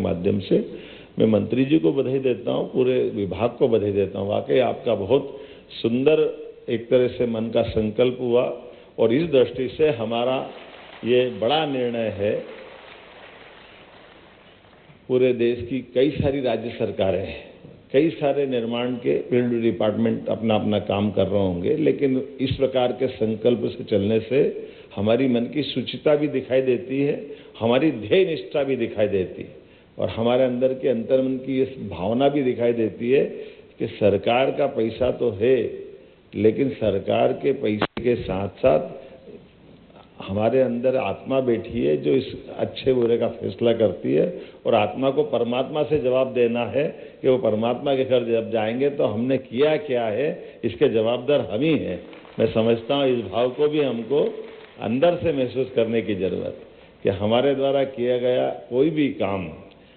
माध्यम से मैं मंत्री जी को बधाई देता हूँ, पूरे विभाग को बधाई देता हूँ। वाकई आपका बहुत सुंदर एक तरह से मन का संकल्प हुआ और इस दृष्टि से हमारा ये बड़ा निर्णय है। पूरे देश की कई सारी राज्य सरकारें हैं, कई सारे निर्माण के फील्ड डिपार्टमेंट अपना अपना काम कर रहे होंगे, लेकिन इस प्रकार के संकल्प से चलने से हमारी मन की शुचिता भी दिखाई देती है, हमारी ध्येय निष्ठा भी दिखाई देती है और हमारे अंदर के अंतर्मन की इस भावना भी दिखाई देती है कि सरकार का पैसा तो है, लेकिन सरकार के पैसे के साथ साथ हमारे अंदर आत्मा बैठी है जो इस अच्छे बुरे का फैसला करती है और आत्मा को परमात्मा से जवाब देना है कि वो परमात्मा के घर जब जाएंगे तो हमने किया क्या है, इसके जवाबदार हम ही हैं। मैं समझता हूँ इस भाव को भी हमको अंदर से महसूस करने की ज़रूरत है कि हमारे द्वारा किया गया कोई भी काम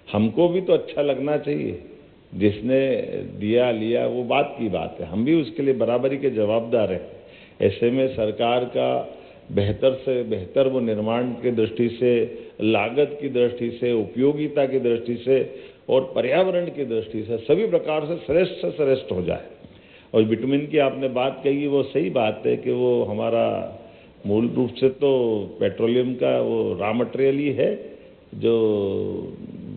हमको भी तो अच्छा लगना चाहिए। जिसने दिया लिया वो बात की बात है, हम भी उसके लिए बराबरी के जवाबदार हैं। ऐसे में सरकार का बेहतर से बेहतर वो निर्माण की दृष्टि से, लागत की दृष्टि से, उपयोगिता की दृष्टि से और पर्यावरण की दृष्टि से सभी प्रकार से श्रेष्ठ हो जाए। और विटामिन की आपने बात कही, वो सही बात है कि वो हमारा मूल रूप से तो पेट्रोलियम का वो रॉ मटेरियल ही है जो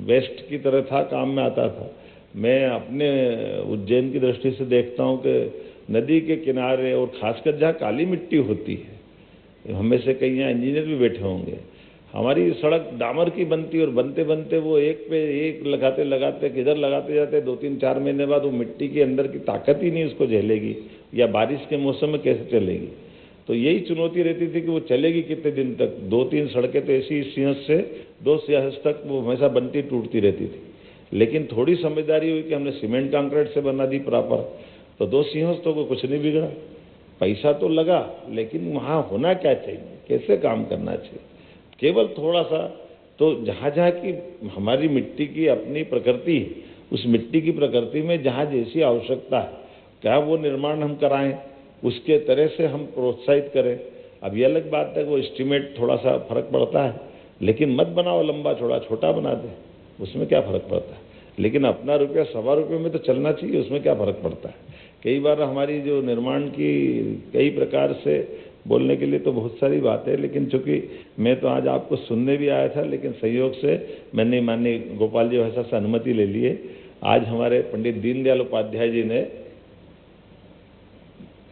वेस्ट की तरह था, काम में आता था। मैं अपने उज्जैन की दृष्टि से देखता हूँ कि नदी के किनारे और खासकर जहाँ काली मिट्टी होती है, हमें से कई यहाँ इंजीनियर भी बैठे होंगे, हमारी सड़क डामर की बनती और बनते बनते वो एक पे एक लगाते किधर लगाते जाते 2-3-4 महीने बाद वो मिट्टी के अंदर की ताकत ही नहीं उसको झेलेगी, या बारिश के मौसम में कैसे चलेगी। तो यही चुनौती रहती थी कि वो चलेगी कितने दिन तक। 2-3 सड़कें तो ऐसी सिंहस्थ से 2 सिंहस्थ तक वो हमेशा बनती टूटती रहती थी, लेकिन थोड़ी समझदारी हुई कि हमने सीमेंट कंक्रीट से बना दी प्रॉपर, तो 2 सिंहस्थों को कुछ नहीं बिगड़ा। पैसा तो लगा, लेकिन वहाँ होना क्या चाहिए, कैसे काम करना चाहिए, केवल थोड़ा सा तो जहाँ जहाँ की हमारी मिट्टी की अपनी प्रकृति है, उस मिट्टी की प्रकृति में जहाँ जैसी आवश्यकता है क्या वो निर्माण हम कराएं, उसके तरह से हम प्रोत्साहित करें। अब ये अलग बात है वो एस्टिमेट थोड़ा सा फर्क पड़ता है, लेकिन मत बनाओ लंबा चौड़ा, छोटा बना दे, उसमें क्या फ़र्क पड़ता है। लेकिन अपना रुपया ₹1.25 में तो चलना चाहिए, उसमें क्या फ़र्क पड़ता है। कई बार हमारी जो निर्माण की कई प्रकार से बोलने के लिए तो बहुत सारी बातें, लेकिन चूंकि मैं तो आज आपको सुनने भी आया था, लेकिन संयोग से मैंने माननीय गोपाल जी भाषा से अनुमति ले ली है। आज हमारे पंडित दीनदयाल उपाध्याय जी ने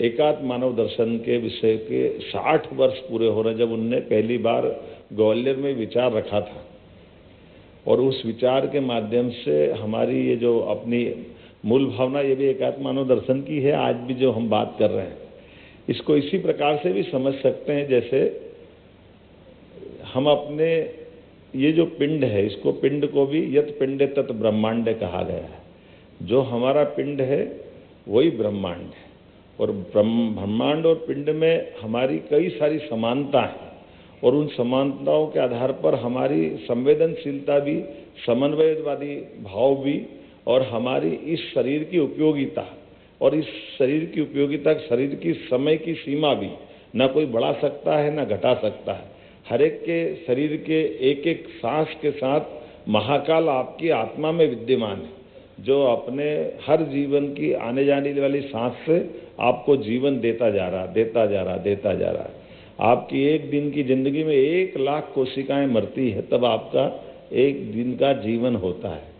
एकात्म मानव दर्शन के विषय के 60 वर्ष पूरे हो रहे, जब उनने पहली बार ग्वालियर में विचार रखा था, और उस विचार के माध्यम से हमारी ये जो अपनी मूल भावना ये भी एकात्म मानव दर्शन की है। आज भी जो हम बात कर रहे हैं इसको इसी प्रकार से भी समझ सकते हैं, जैसे हम अपने ये जो पिंड है, इसको पिंड को भी यत पिंडे तत् ब्रह्मांड कहा गया है। जो हमारा पिंड है वही ब्रह्मांड है, और ब्रह्मांड और पिंड में हमारी कई सारी समानता है, और उन समानताओं के आधार पर हमारी संवेदनशीलता भी, समन्वयवादी भाव भी, और हमारी इस शरीर की उपयोगिता, और इस शरीर की उपयोगिता, शरीर की समय की सीमा भी ना कोई बढ़ा सकता है ना घटा सकता है। हर एक के शरीर के एक एक सांस के साथ महाकाल आपकी आत्मा में विद्यमान है, जो अपने हर जीवन की आने जाने वाली सांस से आपको जीवन देता जा रहा है। आपकी एक दिन की जिंदगी में 1 लाख कोशिकाएं मरती है, तब आपका एक दिन का जीवन होता है।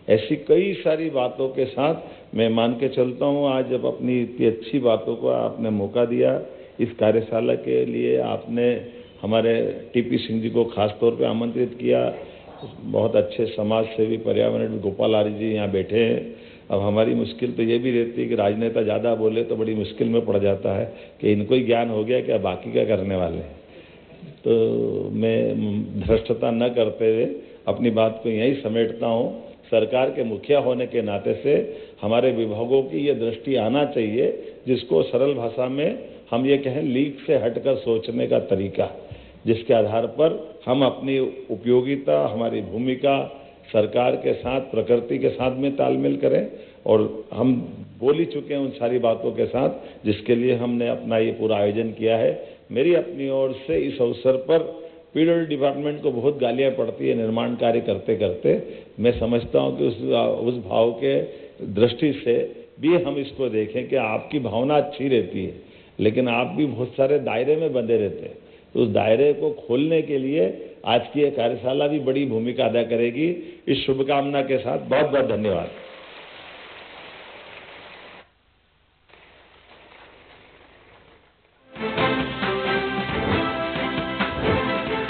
ऐसी कई सारी बातों के साथ मैं मान के चलता हूँ, आज जब अपनी इतनी अच्छी बातों को आपने मौका दिया, इस कार्यशाला के लिए आपने हमारे टीपी सिंह जी को खास तौर पे आमंत्रित किया। बहुत अच्छे समाज सेवी पर्यावरण गोपाल आर्य जी यहाँ बैठे हैं। अब हमारी मुश्किल तो ये भी रहती है कि राजनेता ज़्यादा बोले तो बड़ी मुश्किल में पड़ जाता है कि इनको ही ज्ञान हो गया क्या, बाकी क्या करने वाले हैं। तो मैं धृष्टता न करते हुए अपनी बात को यहीं समेटता हूँ। सरकार के मुखिया होने के नाते से हमारे विभागों की ये दृष्टि आना चाहिए, जिसको सरल भाषा में हम ये कहें लीक से हटकर सोचने का तरीका, जिसके आधार पर हम अपनी उपयोगिता, हमारी भूमिका सरकार के साथ, प्रकृति के साथ में तालमेल करें, और हम बोल ही चुके हैं उन सारी बातों के साथ जिसके लिए हमने अपना ये पूरा आयोजन किया है। मेरी अपनी ओर से इस अवसर पर पीडब्ल्यूडी डिपार्टमेंट को बहुत गालियां पड़ती है निर्माण कार्य करते करते। मैं समझता हूं कि उस भाव के दृष्टि से भी हम इसको देखें कि आपकी भावना अच्छी रहती है, लेकिन आप भी बहुत सारे दायरे में बंधे रहते हैं। तो उस दायरे को खोलने के लिए आज की यह कार्यशाला भी बड़ी भूमिका अदा करेगी। इस शुभकामना के साथ बहुत बहुत धन्यवाद।